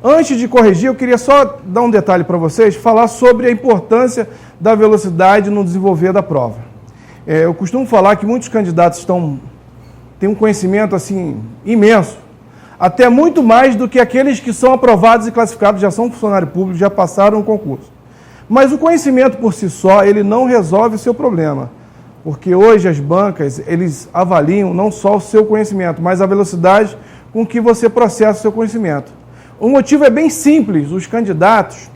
Antes de corrigir, eu queria só dar um detalhe para vocês, falar sobre a importância da velocidade no desenvolver da prova. Eu costumo falar que muitos candidatos têm um conhecimento assim imenso, até muito mais do que aqueles que são aprovados e classificados, já são funcionários públicos, já passaram o concurso. Mas o conhecimento por si só, ele não resolve o seu problema, porque hoje as bancas, eles avaliam não só o seu conhecimento, mas a velocidade com que você processa o seu conhecimento. O motivo é bem simples, os candidatos,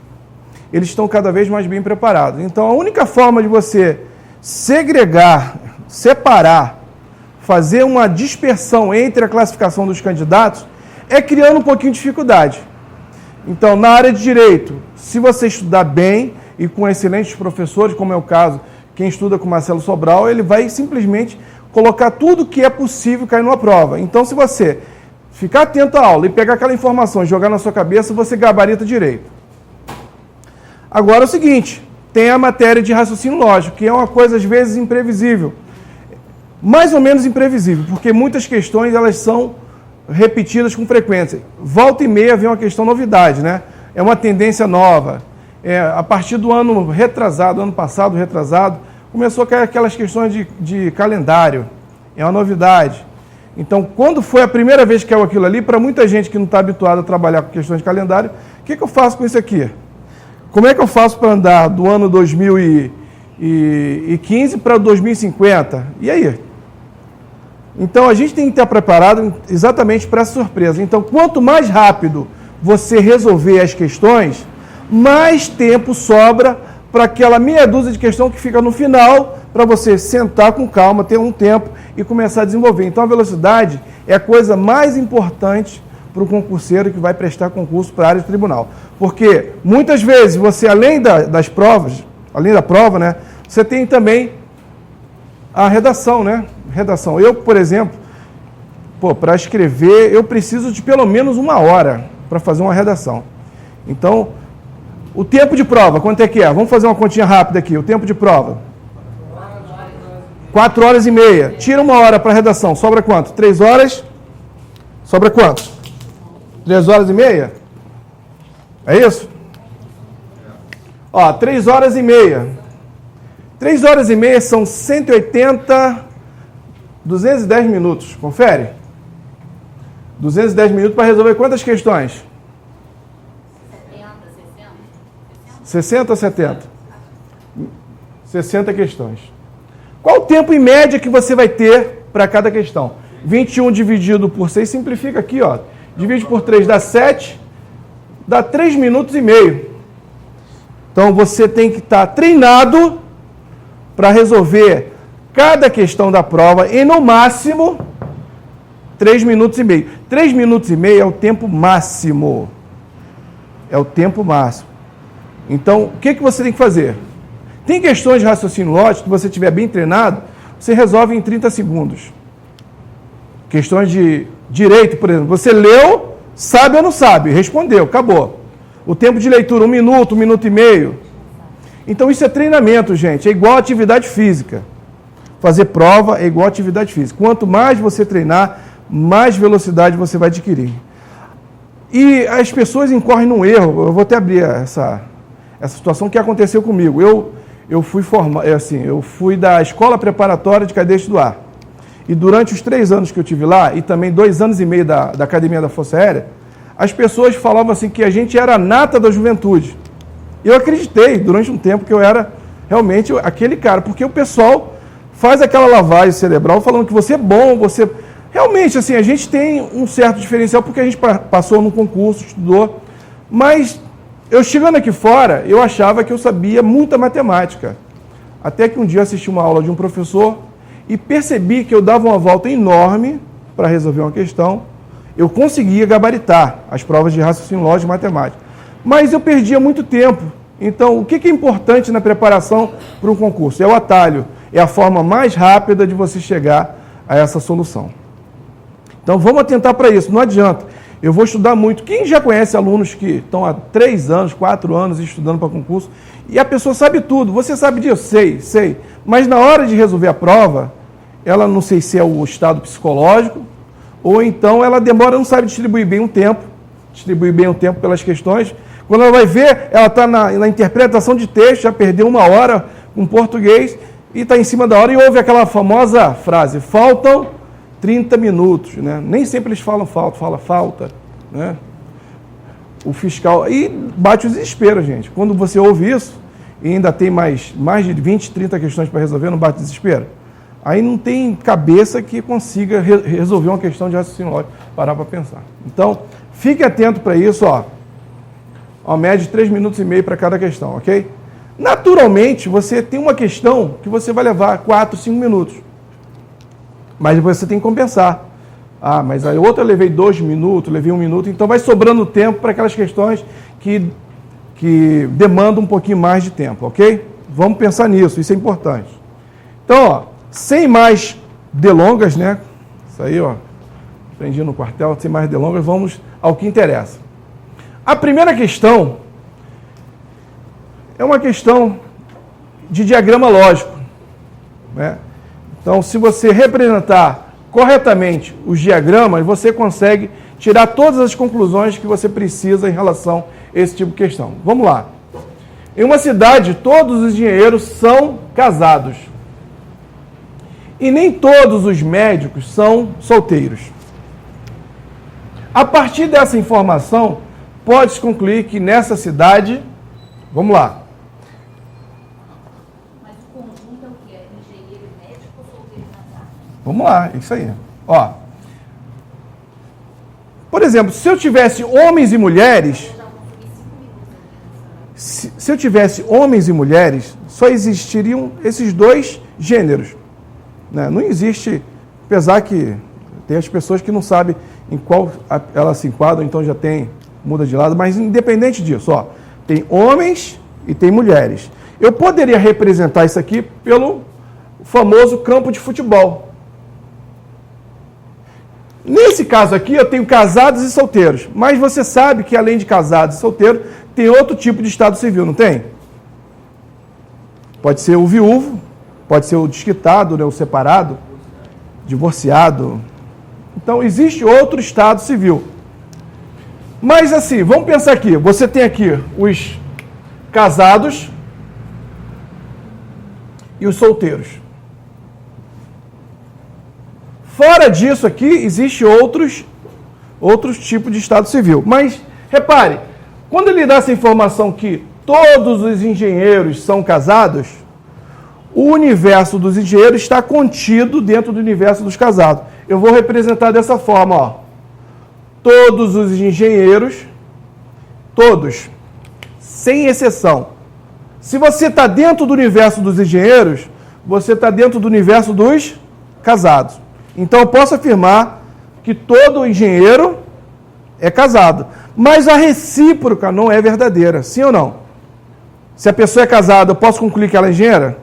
eles estão cada vez mais bem preparados. Então, a única forma de você segregar, separar, fazer uma dispersão entre a classificação dos candidatos é criando um pouquinho de dificuldade. Então, na área de Direito, se você estudar bem e com excelentes professores, como é o caso, quem estuda com Marcelo Sobral, ele vai simplesmente colocar tudo que é possível cair numa prova. Então, se você ficar atento à aula e pegar aquela informação e jogar na sua cabeça, você gabarita direito. Agora é o seguinte, tem a matéria de raciocínio lógico, que é uma coisa às vezes imprevisível. Mais ou menos imprevisível, porque muitas questões elas são repetidas com frequência. Volta e meia vem uma questão novidade, né? É uma tendência nova. A partir do ano retrasado, ano passado retrasado, começou a cair aquelas questões de calendário. É uma novidade. Então, quando foi a primeira vez que caiu aquilo ali, para muita gente que não está habituada a trabalhar com questões de calendário, o que eu faço com isso aqui? Como é que eu faço para andar do ano 2015 para 2050? E aí? Então, a gente tem que estar preparado exatamente para essa surpresa. Então, quanto mais rápido você resolver as questões, mais tempo sobra para aquela meia dúzia de questão que fica no final, para você sentar com calma, ter um tempo e começar a desenvolver. Então, a velocidade é a coisa mais importante para o concurseiro que vai prestar concurso para a área de tribunal. Porque, muitas vezes, você, além das provas, além da prova, né, você tem também a redação, né? Redação. Eu, por exemplo, para escrever, eu preciso de pelo menos 1 hora para fazer uma redação. Então, o tempo de prova, quanto é que é? Vamos fazer uma continha rápida aqui. O tempo de prova. 4 horas e meia. Tira 1 hora para a redação. Sobra quanto? 3 horas? Sobra quanto? 3 horas e meia? É isso? Ó, 3 horas e meia. 3 horas e meia são 210 minutos. Confere? 210 minutos para resolver quantas questões? 60 ou 70? 60 questões. Qual o tempo em média que você vai ter para cada questão? 21 dividido por 6, simplifica aqui, ó. Divide por 3 dá 7, dá 3 minutos e meio. Então você tem que estar treinado para resolver cada questão da prova em no máximo 3 minutos e meio. 3 minutos e meio é o tempo máximo. É o tempo máximo. Então, o que você tem que fazer? Tem questões de raciocínio lógico que você estiver bem treinado, você resolve em 30 segundos. Questões de direito, por exemplo. Você leu, sabe ou não sabe? Respondeu, acabou. O tempo de leitura, 1 minuto, 1 minuto e meio. Então, isso é treinamento, gente. É igual atividade física. Fazer prova é igual atividade física. Quanto mais você treinar, mais velocidade você vai adquirir. E as pessoas incorrem num erro. Eu vou até abrir essa situação que aconteceu comigo. Eu fui da Escola Preparatória de Cadetes do Ar. E durante os 3 anos que eu tive lá, e também 2 anos e meio da Academia da Força Aérea, as pessoas falavam assim que a gente era a nata da juventude. Eu acreditei durante um tempo que eu era realmente aquele cara, porque o pessoal faz aquela lavagem cerebral falando que você é bom, você... Realmente, assim, a gente tem um certo diferencial porque a gente passou no concurso, estudou, mas eu chegando aqui fora, eu achava que eu sabia muita matemática. Até que um dia eu assisti uma aula de um professor e percebi que eu dava uma volta enorme para resolver uma questão. Eu conseguia gabaritar as provas de raciocínio lógico e matemática. Mas eu perdia muito tempo. Então, o que é importante na preparação para um concurso? É o atalho. É a forma mais rápida de você chegar a essa solução. Então, vamos atentar para isso. Não adianta. Eu vou estudar muito. Quem já conhece alunos que estão há 3 anos, 4 anos estudando para concurso, e a pessoa sabe tudo. Você sabe disso? Sei. Mas na hora de resolver a prova, ela não sei se é o estado psicológico, ou então ela demora, não sabe distribuir bem um tempo, distribuir bem o tempo pelas questões. Quando ela vai ver, ela está na interpretação de texto, já perdeu 1 hora com português e está em cima da hora e ouve aquela famosa frase, faltam 30 minutos. Né? Nem sempre eles falam falta. Né? O fiscal... E bate o desespero, gente. Quando você ouve isso, e ainda tem mais de 20, 30 questões para resolver, não bate o desespero? Aí não tem cabeça que consiga resolver uma questão de raciocínio lógico, parar para pensar. Então, fique atento para isso, ó. Uma média de 3 minutos e meio para cada questão, ok? Naturalmente, você tem uma questão que você vai levar 4, 5 minutos. Mas depois você tem que compensar. Ah, mas a outra eu levei 2 minutos, levei 1 minuto, então vai sobrando tempo para aquelas questões que demandam um pouquinho mais de tempo, ok? Vamos pensar nisso, isso é importante. Então, ó, sem mais delongas, né? Isso aí, ó, aprendi no quartel, sem mais delongas, vamos ao que interessa. A primeira questão é uma questão de diagrama lógico, né? Então, se você representar corretamente os diagramas, você consegue tirar todas as conclusões que você precisa em relação a esse tipo de questão. Vamos lá. Em uma cidade, todos os engenheiros são casados. E nem todos os médicos são solteiros. A partir dessa informação, pode-se concluir que nessa cidade... Vamos lá. Mas o conjunto é o que? É engenheiro e médico ou solteiro casado? Vamos lá, isso aí. Ó. Por exemplo, se eu tivesse homens e mulheres... Se eu tivesse homens e mulheres, só existiriam esses 2 gêneros. Né? Não existe, apesar que tem as pessoas que não sabem em qual ela se enquadra, então já muda de lado, mas independente disso, ó, tem homens e tem mulheres. Eu poderia representar isso aqui pelo famoso campo de futebol. Nesse caso aqui, eu tenho casados e solteiros, mas você sabe que além de casados e solteiros, tem outro tipo de estado civil, não tem? Pode ser o viúvo, pode ser o desquitado, né, o separado, divorciado. Então, existe outro estado civil. Mas assim, vamos pensar aqui. Você tem aqui os casados e os solteiros. Fora disso aqui, existe outros tipos de estado civil. Mas, repare, quando ele dá essa informação que todos os engenheiros são casados, o universo dos engenheiros está contido dentro do universo dos casados. Eu vou representar dessa forma, ó. Todos os engenheiros, todos, sem exceção. Se você está dentro do universo dos engenheiros, você está dentro do universo dos casados. Então, eu posso afirmar que todo engenheiro é casado. Mas a recíproca não é verdadeira, sim ou não? Se a pessoa é casada, eu posso concluir que ela é engenheira?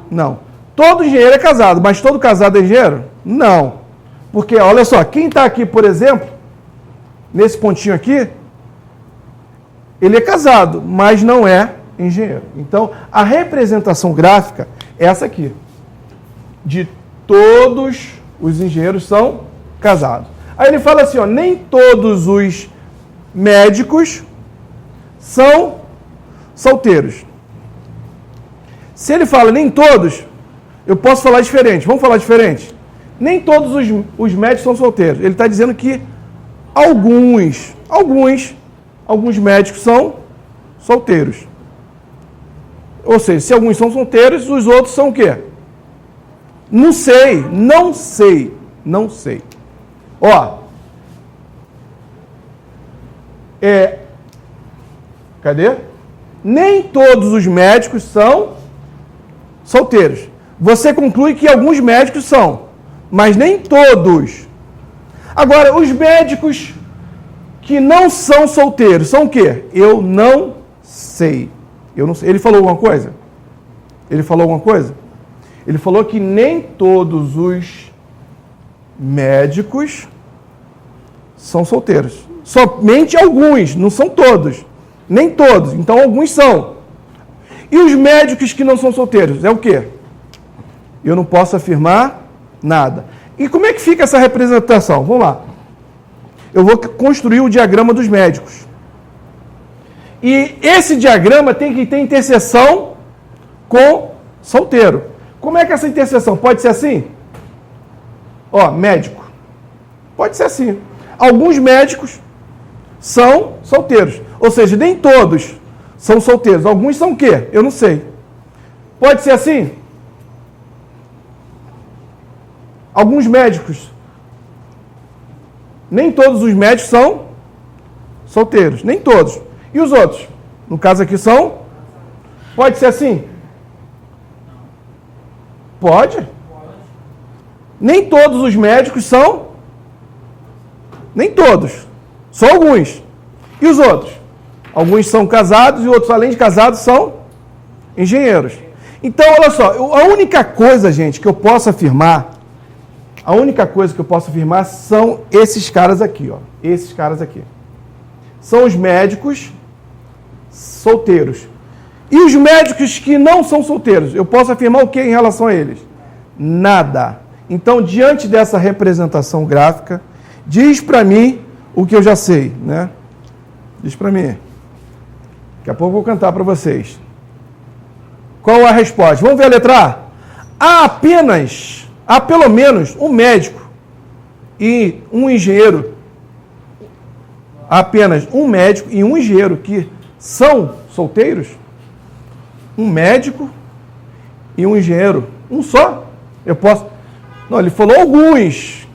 Não. Todo engenheiro é casado, mas todo casado é engenheiro? Não. Porque, olha só, quem está aqui, por exemplo, nesse pontinho aqui, ele é casado, mas não é engenheiro. Então, a representação gráfica é essa aqui. De todos os engenheiros são casados. Aí ele fala assim, ó, nem todos os médicos são solteiros. Se ele fala nem todos, eu posso falar diferente. Vamos falar diferente? Nem todos os médicos são solteiros. Ele está dizendo que alguns médicos são solteiros. Ou seja, se alguns são solteiros, os outros são o quê? Não sei. Ó. Cadê? Nem todos os médicos são solteiros. Você conclui que alguns médicos são, mas nem todos. Agora, os médicos que não são solteiros são o quê? Eu não sei. Ele falou alguma coisa? Ele falou que nem todos os médicos são solteiros. Somente alguns, não são todos. Nem todos, então alguns são. E os médicos que não são solteiros, é o quê? Eu não posso afirmar nada. E como é que fica essa representação? Vamos lá. eu vou construir o diagrama dos médicos. E esse diagrama tem que ter interseção com solteiro. Como é que é essa interseção? Pode ser assim? Ó, médico. Pode ser assim. Alguns médicos são solteiros. Ou seja, nem todos são solteiros. Alguns são o quê? Eu não sei. Pode ser assim? Alguns médicos. Nem todos os médicos são solteiros. Nem todos. E os outros? No caso aqui são? Pode ser assim? Pode. Nem todos os médicos são? Nem todos. Só alguns. E os outros? Alguns são casados e outros, além de casados, são engenheiros. Então, olha só, a única coisa, gente, que eu posso afirmar, são esses caras aqui, ó. Esses caras aqui. São os médicos solteiros. E os médicos que não são solteiros, eu posso afirmar o que em relação a eles? Nada. Então, diante dessa representação gráfica, diz para mim o que eu já sei, né? Diz para mim. Daqui a pouco eu vou cantar para vocês. Qual a resposta? Vamos ver a letra A? Há pelo menos um médico e um engenheiro. Há apenas um médico e um engenheiro que são solteiros? Um médico e um engenheiro. Um só? Eu posso... Não, ele falou alguns.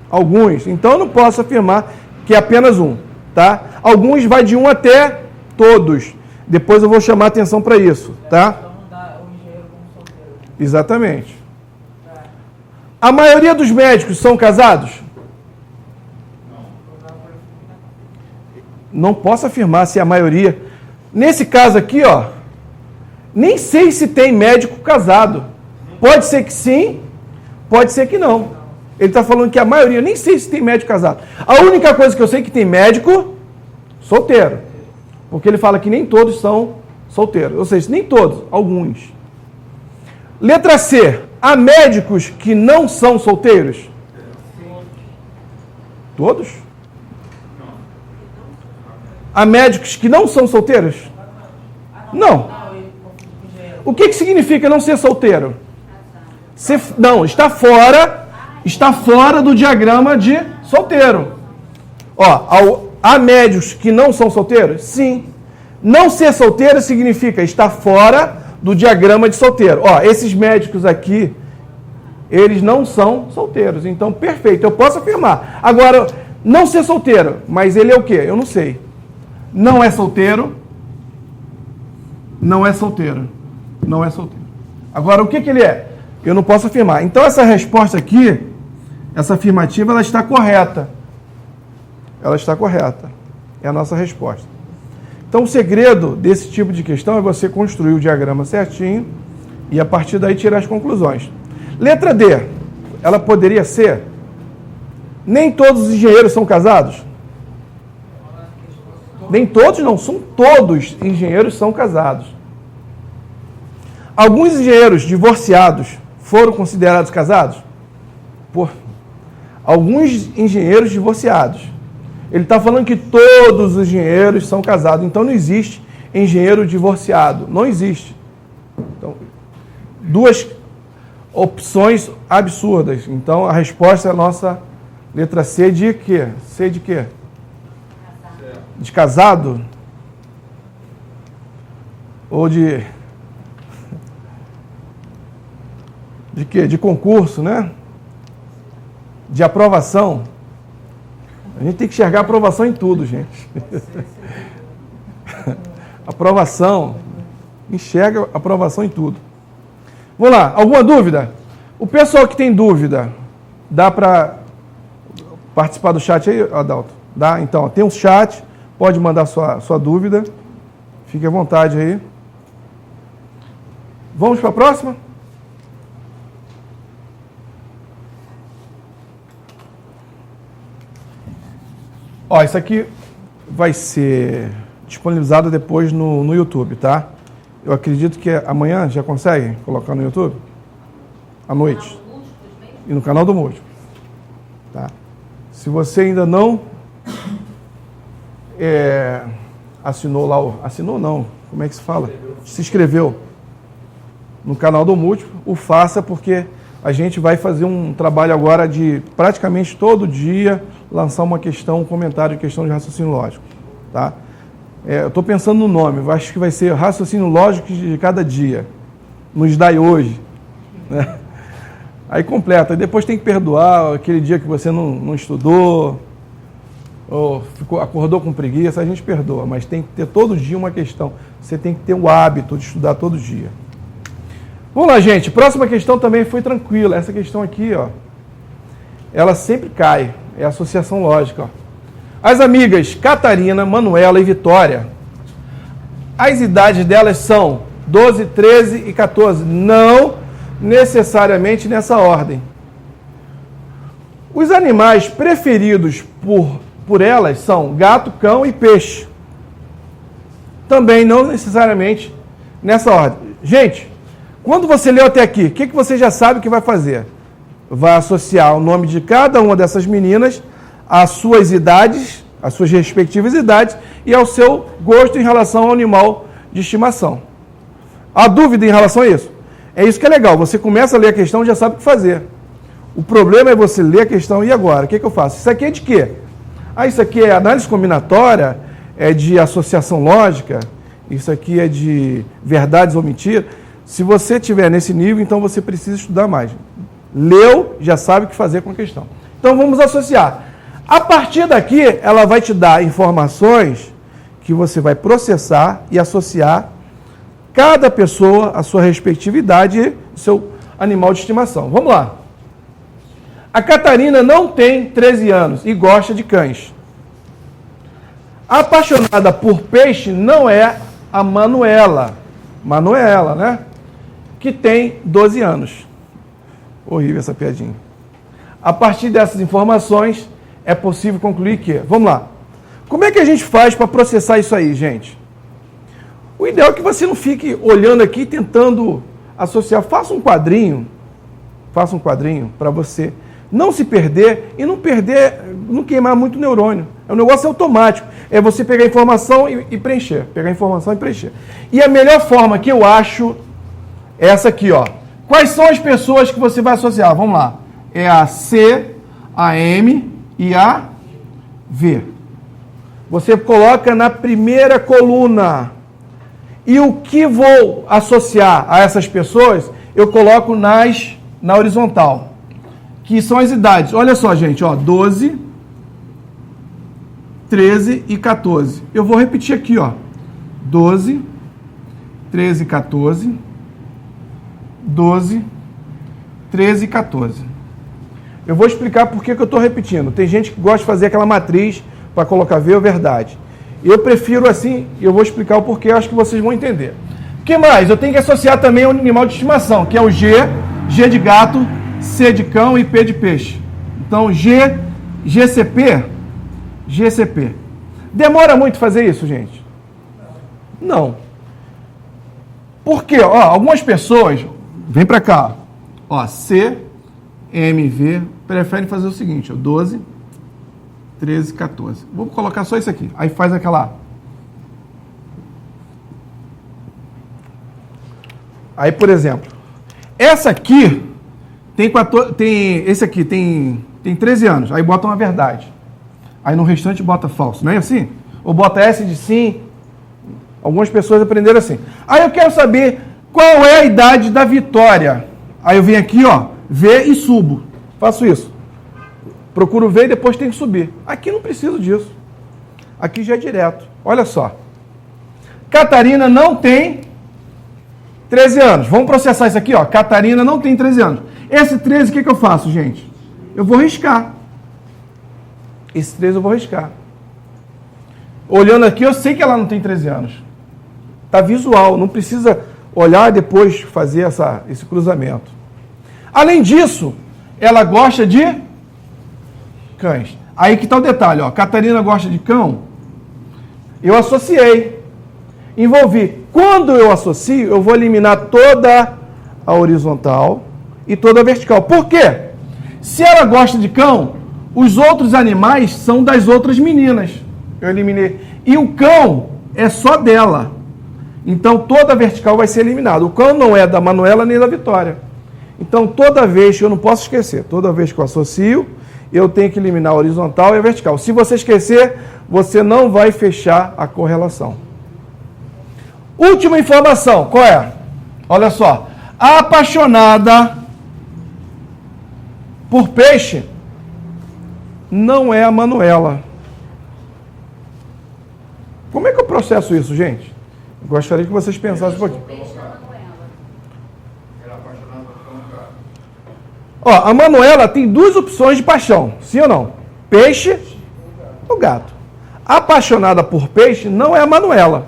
Alguns. Então eu não posso afirmar que é apenas um, tá? Alguns vai de um até todos. Depois eu vou chamar atenção para isso, tá? Exatamente. A maioria dos médicos são casados? Não posso afirmar se a maioria. Nesse caso aqui, ó, nem sei se tem médico casado. Pode ser que sim, pode ser que não. Ele está falando que a maioria, nem sei se tem médico casado. A única coisa que eu sei é que tem médico solteiro. Porque ele fala que nem todos são solteiros. Ou seja, nem todos, alguns. Letra C. Há médicos que não são solteiros? Todos? Há médicos que não são solteiros? Não. O que significa não ser solteiro? Não, está fora do diagrama de solteiro. Ó, há médicos que não são solteiros? Sim. Não ser solteiro significa estar fora do diagrama de solteiro. Ó, esses médicos aqui, eles não são solteiros. Então, perfeito, eu posso afirmar. Agora, não ser solteiro, mas ele é o quê? Eu não sei. Não é solteiro. Não é solteiro. Não é solteiro. Agora, o que ele é? Eu não posso afirmar. Então, essa resposta aqui, essa afirmativa, ela está correta. Ela está correta. É a nossa resposta. Então, o segredo desse tipo de questão é você construir o diagrama certinho e, a partir daí, tirar as conclusões. Letra D. Ela poderia ser: nem todos os engenheiros são casados? Nem todos, não. São todos engenheiros são casados. Alguns engenheiros divorciados foram considerados casados? Alguns engenheiros divorciados. Ele está falando que todos os engenheiros são casados. Então não existe engenheiro divorciado. Não existe. Então, duas opções absurdas. Então a resposta é a nossa letra C de quê? C de quê? De casado? Ou de quê? De concurso, né? De aprovação. A gente tem que enxergar aprovação em tudo, gente. Aprovação. Enxerga aprovação em tudo. Vamos lá, alguma dúvida? O pessoal que tem dúvida, dá para participar do chat aí, Adalto? Dá? Então, tem um chat, pode mandar sua dúvida. Fique à vontade aí. Vamos para a próxima? Ó, isso aqui vai ser disponibilizado depois no YouTube, tá? Eu acredito que amanhã já consegue colocar no YouTube? À noite. E no canal do Múltiplo. Tá? Se você ainda não assinou lá, assinou não, como é que se fala? Se inscreveu no canal do Múltiplo, o faça, porque a gente vai fazer um trabalho agora de praticamente todo dia lançar uma questão, um comentário de questão de raciocínio lógico, tá? Eu estou pensando no nome, acho que vai ser raciocínio lógico de cada dia, nos dai hoje, né? Aí completa, depois tem que perdoar aquele dia que você não estudou, ou acordou com preguiça, a gente perdoa, mas tem que ter todo dia uma questão, você tem que ter o hábito de estudar todo dia. Vamos lá, gente. Próxima questão também foi tranquila. Essa questão aqui, ó, ela sempre cai. É associação lógica, ó. As amigas Catarina, Manuela e Vitória, as idades delas são 12, 13 e 14. Não necessariamente nessa ordem. Os animais preferidos por elas são gato, cão e peixe. Também não necessariamente nessa ordem. Gente, quando você leu até aqui, o que você já sabe que vai fazer? Vai associar o nome de cada uma dessas meninas às suas idades, às suas respectivas idades e ao seu gosto em relação ao animal de estimação. Há dúvida em relação a isso? É isso que é legal. Você começa a ler a questão e já sabe o que fazer. O problema é você ler a questão e agora? O que eu faço? Isso aqui é de quê? Isso aqui é análise combinatória, é de associação lógica, isso aqui é de verdades ou mentiras. Se você estiver nesse nível, então você precisa estudar mais. Leu, já sabe o que fazer com a questão. Então vamos associar. A partir daqui, ela vai te dar informações que você vai processar e associar cada pessoa à sua respectiva idade e seu animal de estimação. Vamos lá. A Catarina não tem 13 anos e gosta de cães. A apaixonada por peixe não é a Manuela. Manuela, né? Que tem 12 anos. Horrível essa piadinha. A partir dessas informações, é possível concluir que... Vamos lá. Como é que a gente faz para processar isso aí, gente? O ideal é que você não fique olhando aqui tentando associar. Faça um quadrinho para você não se perder e não queimar muito neurônio. O negócio é automático. É você pegar a informação e preencher. Pegar a informação e preencher. E a melhor forma que eu acho é essa aqui, ó. Quais são as pessoas que você vai associar? Vamos lá. É a C, a M e a V. Você coloca na primeira coluna. E o que vou associar a essas pessoas, eu coloco na horizontal. Que são as idades. Olha só, gente, ó, 12, 13 e 14. Eu vou repetir aqui, ó. 12, 13 e 14. 12, 13 e 14. Eu vou explicar por que eu estou repetindo. Tem gente que gosta de fazer aquela matriz para colocar V ou verdade. Eu prefiro assim, e eu vou explicar o porquê, acho que vocês vão entender. O que mais? Eu tenho que associar também ao animal de estimação, que é o G de gato, C de cão e P de peixe. Então, GCP. Demora muito fazer isso, gente? Não. Por quê? Ó, algumas pessoas, vem para cá, ó, C, M, V, preferem fazer o seguinte, ó, 12, 13, 14. Vou colocar só isso aqui. Aí faz aquela... Aí, por exemplo, essa aqui esse aqui tem 13 anos. Aí bota uma verdade. Aí no restante bota falso. Não é assim? Ou bota S de sim. Algumas pessoas aprenderam assim. Aí eu quero saber qual é a idade da Vitória. Aí eu venho aqui, ó, V e subo. Faço isso. Procuro ver e depois tem que subir. Aqui não preciso disso. Aqui já é direto. Olha só. Catarina não tem 13 anos. Vamos processar isso aqui, ó. Catarina não tem 13 anos. Esse 13, o que eu faço, gente? Eu vou riscar. Esse 13 eu vou riscar. Olhando aqui, eu sei que ela não tem 13 anos. Tá visual. Não precisa olhar e depois fazer esse cruzamento. Além disso, ela gosta de cães. Aí que tá o detalhe, ó. Catarina gosta de cão. Eu associei. Envolvi. Quando eu associo, eu vou eliminar toda a horizontal e toda a vertical. Por quê? Se ela gosta de cão, os outros animais são das outras meninas. Eu eliminei. E o cão é só dela. Então, toda a vertical vai ser eliminada. O cão não é da Manuela nem da Vitória. Então, toda vez, eu não posso esquecer, toda vez que eu associo, eu tenho que eliminar a horizontal e a vertical. Se você esquecer, você não vai fechar a correlação. Última informação, qual é? Olha só. A apaixonada por peixe não é a Manuela. Como é que eu processo isso, gente? Gostaria que vocês pensassem um pouquinho. Ó, a Manuela tem duas opções de paixão, sim ou não? Peixe ou gato. Apaixonada por peixe não é a Manuela.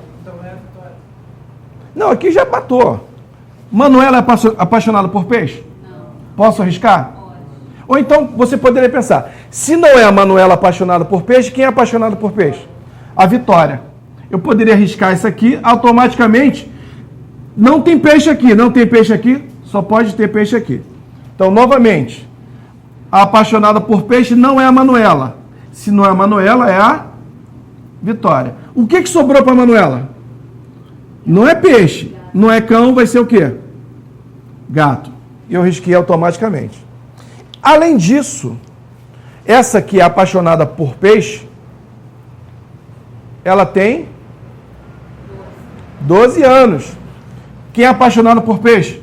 Não, aqui já matou. Manuela é apaixonada por peixe? Não. Posso arriscar? Pode. Ou então você poderia pensar, se não é a Manuela apaixonada por peixe, quem é apaixonado por peixe? A Vitória. Eu poderia arriscar isso aqui, automaticamente, não tem peixe aqui, não tem peixe aqui, só pode ter peixe aqui. Então, novamente, a apaixonada por peixe não é a Manuela. Se não é a Manuela, é a Vitória. O que sobrou para a Manuela? Não é peixe, não é cão, vai ser o quê? Gato. E eu risquei automaticamente. Além disso, essa que é apaixonada por peixe, ela tem 12 anos. Quem é apaixonado por peixe?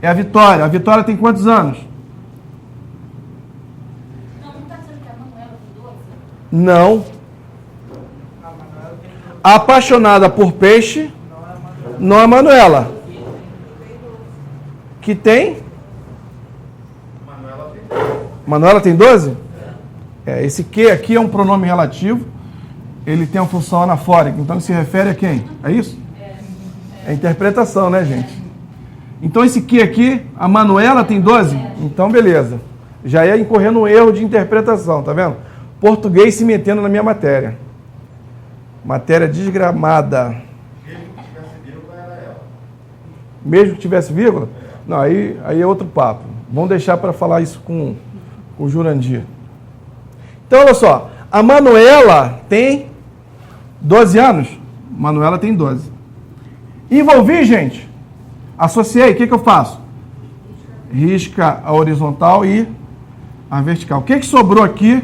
É a Vitória. A Vitória tem quantos anos? Não está dizendo que a Manuela tem 12? Não. A apaixonada por peixe não é a Manuela. Que tem? Manuela tem 12? Esse que aqui é um pronome relativo. Ele tem uma função anafórica. Então, ele se refere a quem? É isso? É interpretação, né, gente? Então, esse que aqui, a Manuela tem 12? Então, beleza. Já ia incorrendo um erro de interpretação, tá vendo? Português se metendo na minha matéria. Matéria desgramada. Mesmo que tivesse vírgula? Não, aí é outro papo. Vamos deixar para falar isso com o Jurandir. Então, olha só. A Manuela tem 12 anos? Manuela tem 12. Envolvi, gente? Associei. O que eu faço? Risca a horizontal e a vertical. O que sobrou aqui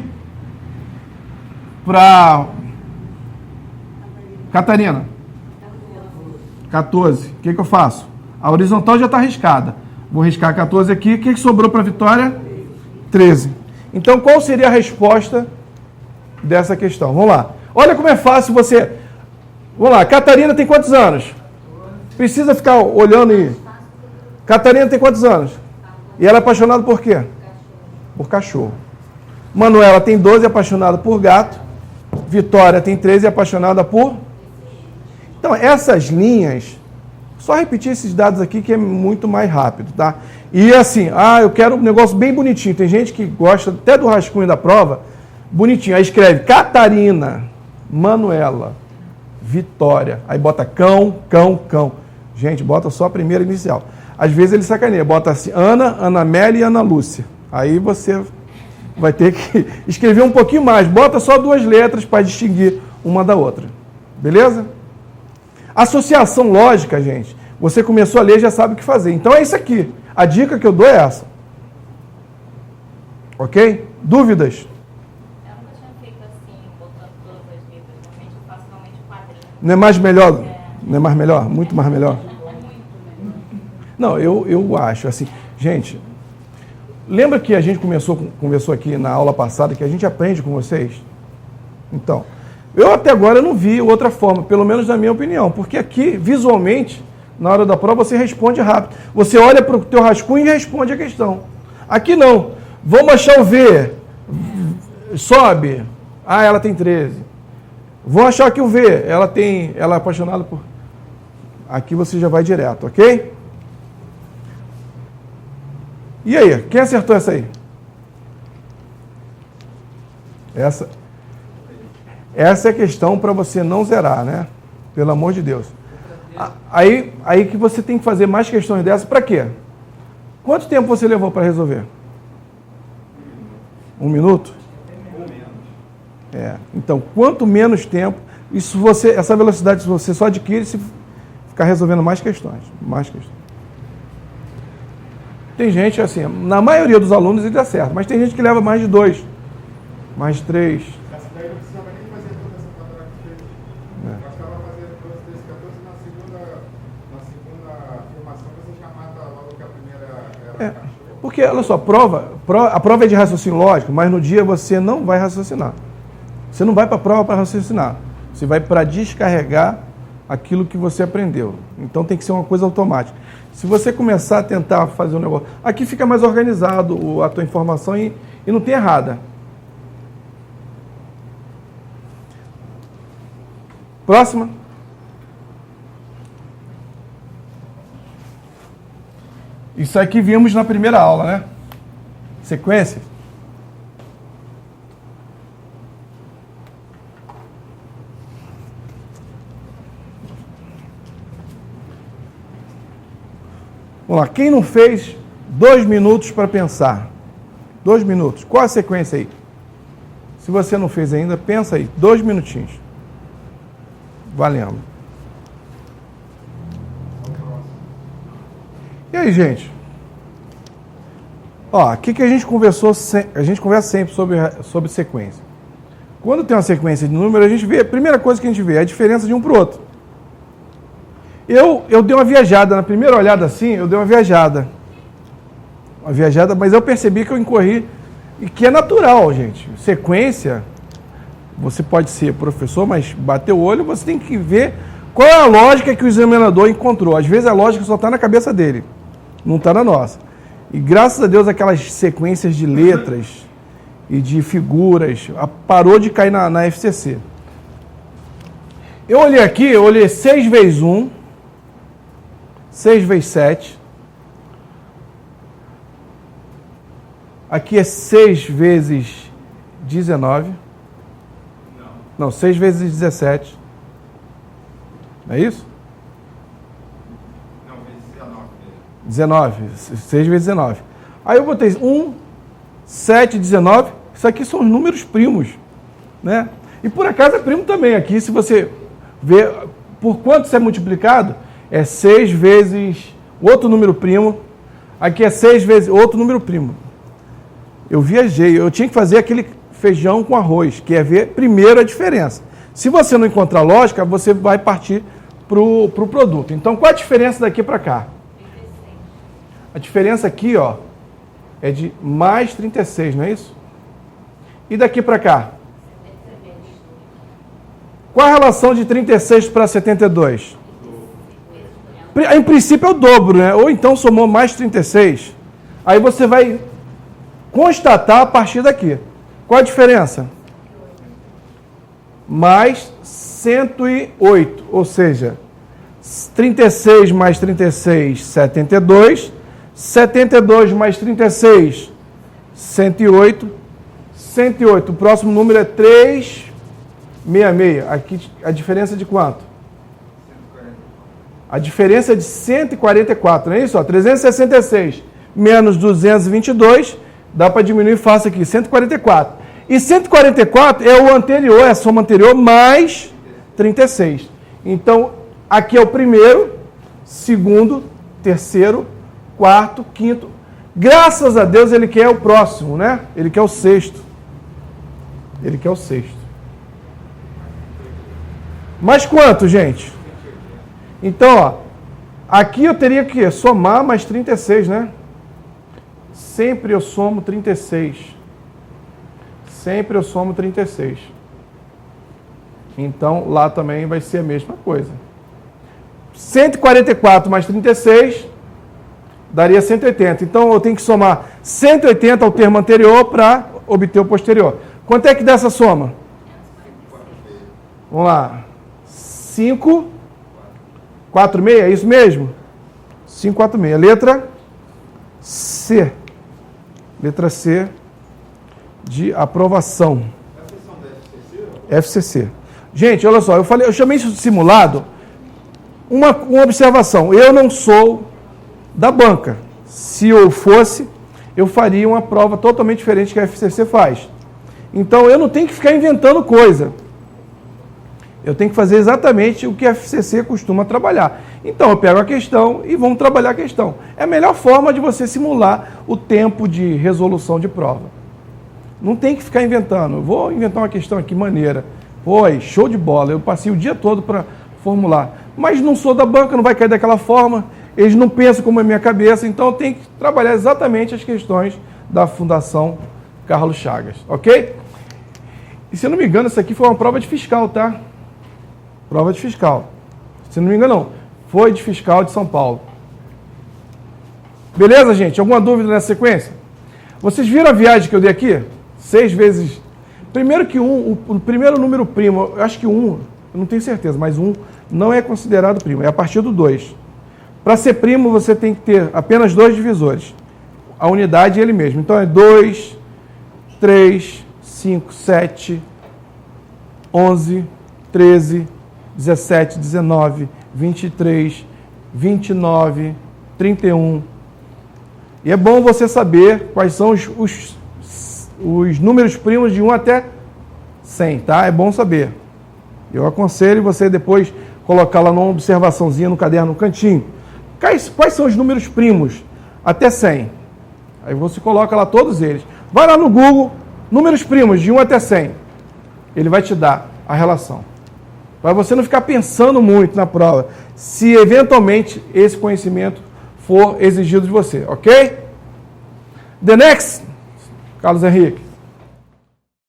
para Catarina? 14. O que eu faço? A horizontal já está riscada. Vou riscar 14 aqui. O que sobrou para a Vitória? 13. Então, qual seria a resposta dessa questão? Vamos lá. Olha como é fácil você... Vamos lá. Catarina tem quantos anos? Precisa ficar olhando e... Catarina tem quantos anos? E ela é apaixonada por quê? Por cachorro. Manuela tem 12, apaixonada por gato. Vitória tem 13, apaixonada por... Então, essas linhas... Só repetir esses dados aqui que é muito mais rápido, tá? E assim, eu quero um negócio bem bonitinho. Tem gente que gosta até do rascunho da prova, bonitinho. Aí escreve Catarina, Manuela, Vitória. Aí bota cão, cão, cão. Gente, bota só a primeira inicial. Às vezes ele sacaneia, bota assim, Ana, Ana Amélia e Ana Lúcia. Aí você vai ter que escrever um pouquinho mais. Bota só 2 letras para distinguir uma da outra. Beleza? Associação lógica, gente. Você começou a ler, já sabe o que fazer. Então é isso aqui. A dica que eu dou é essa. Ok? Dúvidas? Eu nunca tinha feito assim, botando todas as letras. Normalmente eu faço realmente o quadrinho. Não é mais melhor? Não é mais melhor? Muito mais melhor? Não, eu acho assim. Gente, lembra que a gente conversou aqui na aula passada que a gente aprende com vocês? Então... Eu até agora não vi outra forma, pelo menos na minha opinião, porque aqui, visualmente, na hora da prova, você responde rápido. Você olha para o teu rascunho e responde a questão. Aqui não. Vamos achar o V. Sobe. Ela tem 13. Vou achar aqui o V. Ela é apaixonada por... Aqui você já vai direto, ok? E aí, quem acertou essa aí? Essa é a questão para você não zerar, né? Pelo amor de Deus. Aí que você tem que fazer mais questões dessas, para quê? Quanto tempo você levou para resolver? 1 minuto? Então, quanto menos tempo, Essa velocidade você só adquire se ficar resolvendo mais questões. Tem gente, assim, na maioria dos alunos ele dá certo, mas tem gente que leva mais de 2, mais de 3. Essa daí não precisava nem fazer toda essa quadrada que fez. Bastava fazer 12, 13, 14 na segunda afirmação você já mata logo que a primeira era cachorro. Porque, olha só, a prova é de raciocínio lógico, mas no dia você não vai raciocinar. Você não vai para a prova para raciocinar. Você vai para descarregar aquilo que você aprendeu. Então tem que ser uma coisa automática. Se você começar a tentar fazer um negócio... Aqui fica mais organizado a tua informação e não tem errada. Próxima. Isso aqui vimos na primeira aula, né? Sequência. Vamos lá, quem não fez 2 minutos para pensar? 2 minutos. Qual a sequência aí? Se você não fez ainda, pensa aí. 2 minutinhos. Valendo. E aí, gente? Ó, aqui que a gente conversou, a gente conversa sempre sobre sequência. Quando tem uma sequência de números, a gente vê, a primeira coisa que a gente vê é a diferença de um para o outro. Eu dei uma viajada, na primeira olhada assim, eu dei uma viajada, mas eu percebi que eu incorri, e que é natural, gente. Sequência, você pode ser professor, mas bater o olho, você tem que ver qual é a lógica que o examinador encontrou. Às vezes a lógica só está na cabeça dele, não está na nossa. E graças a Deus aquelas sequências de letras e de figuras parou de cair na FCC. Eu olhei aqui, eu olhei 6 vezes 1, 6 vezes 7. Aqui é 6 vezes 19. Não, 6 vezes 17. Não é isso? Não, vezes 19. 19. 6 vezes 19. Aí eu botei 1, 7, 19. Isso aqui são os números primos, né? E por acaso é primo também. Aqui, se você ver por quanto isso é multiplicado, é 6 vezes outro número primo. Aqui é 6 vezes outro número primo. Eu viajei. Eu tinha que fazer aquele feijão com arroz, que é ver primeiro a diferença. Se você não encontrar lógica, você vai partir para o produto. Então, qual a diferença daqui para cá? 36. A diferença aqui, ó, é de mais 36, não é isso? E daqui para cá? Qual a relação de 36 para 72? Em princípio é o dobro, né? Ou então somou mais 36. Aí você vai constatar a partir daqui. Qual a diferença? Mais 108. Ou seja, 36 mais 36, 72. 72 mais 36, 108. 108. O próximo número é 366. Aqui a diferença é de quanto? A diferença é de 144, não é isso? Ó, 366 menos 222, dá para diminuir fácil aqui, 144. E 144 é o anterior, é a soma anterior, mais 36. Então, aqui é o primeiro, segundo, terceiro, quarto, quinto. Graças a Deus ele quer o próximo, né? Ele quer o sexto. Ele quer o sexto. Mas quanto, gente? Então, ó, aqui eu teria que somar mais 36, né? Sempre eu somo 36. Sempre eu somo 36. Então, lá também vai ser a mesma coisa. 144 mais 36 daria 180. Então, eu tenho que somar 180 ao termo anterior para obter o posterior. Quanto é que dá essa soma? Vamos lá. 5, 4, 6, é isso mesmo? 5, 4, 6. Letra C. Letra C de aprovação. FCC. Gente, olha só, eu chamei isso de simulado. Uma observação. Eu não sou da banca. Se eu fosse, eu faria uma prova totalmente diferente que a FCC faz. Então, eu não tenho que ficar inventando coisa. Eu tenho que fazer exatamente o que a FCC costuma trabalhar. Então, eu pego a questão e vamos trabalhar a questão. É a melhor forma de você simular o tempo de resolução de prova. Não tem que ficar inventando. Eu vou inventar uma questão aqui maneira. Pô, show de bola. Eu passei o dia todo para formular. Mas não sou da banca, não vai cair daquela forma. Eles não pensam como é a minha cabeça. Então, eu tenho que trabalhar exatamente as questões da Fundação Carlos Chagas. Ok? E se eu não me engano, isso aqui foi uma prova de fiscal, tá? Prova de fiscal. Se não me engano, não. Foi de fiscal de São Paulo. Beleza, gente? Alguma dúvida nessa sequência? Vocês viram a viagem que eu dei aqui? 6 vezes... Primeiro que o primeiro número primo, eu acho que 1, eu não tenho certeza, mas 1 não é considerado primo, é a partir do 2. Para ser primo, você tem que ter apenas 2 divisores. A unidade é ele mesmo. Então é 2, 3, 5, 7, 11, 13, 17, 19, 23, 29, 31. E é bom você saber quais são os números primos de 1 até 100, tá? É bom saber. Eu aconselho você depois colocar lá numa observaçãozinha no caderno, no cantinho. Quais são os números primos até 100? Aí você coloca lá todos eles. Vai lá no Google, números primos de 1 até 100. Ele vai te dar a relação. Para você não ficar pensando muito na prova, se eventualmente esse conhecimento for exigido de você, ok? The next, Carlos Henrique.